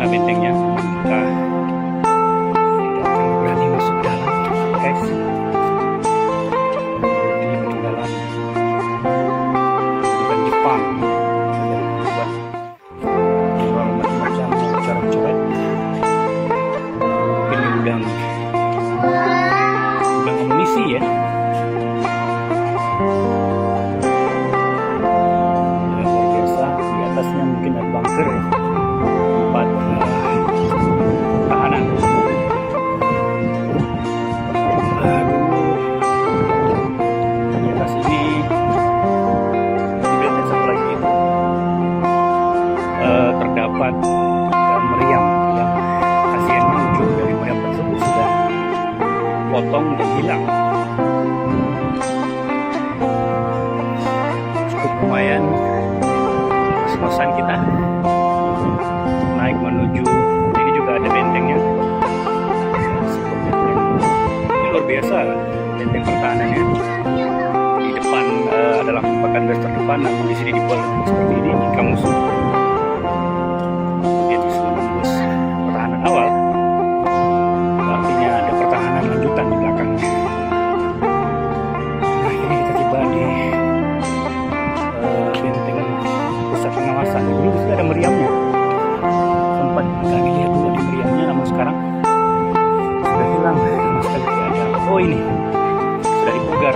bentengnya, kita tidak akan berani masuk dalam, guys. Ini peninggalan bukan Jepang, dari buat orang macam-macam yang coret-coret. Mungkin ini gudang amunisi ya. Luar biasa. Di atasnya mungkin ada bunker ya, tempat tahanan. Di atas ini kemudian satu lagi terdapat meriam yang hasilnya ujung dari meriam tersebut sudah potong dan hilang. Cukup lumayan kos-kosan kita naik menuju ini juga ada bentengnya. Ini luar biasa benteng pertahanannya. Di depan adalah merupakan garis terdepan, namun di sini dibuat seperti ini jika musuh dia bisa menembus pertahanan awal, artinya ada pertahanan lanjutan di belakangnya. Nah, ini kita tiba di benteng pusat pengawasan. Dulu di sini ada meriamnya, sempat kami lihat dulu di meriamnya, namun sekarang sudah hilang sama sekali tidak ada. Oh, ini sudah dipugar.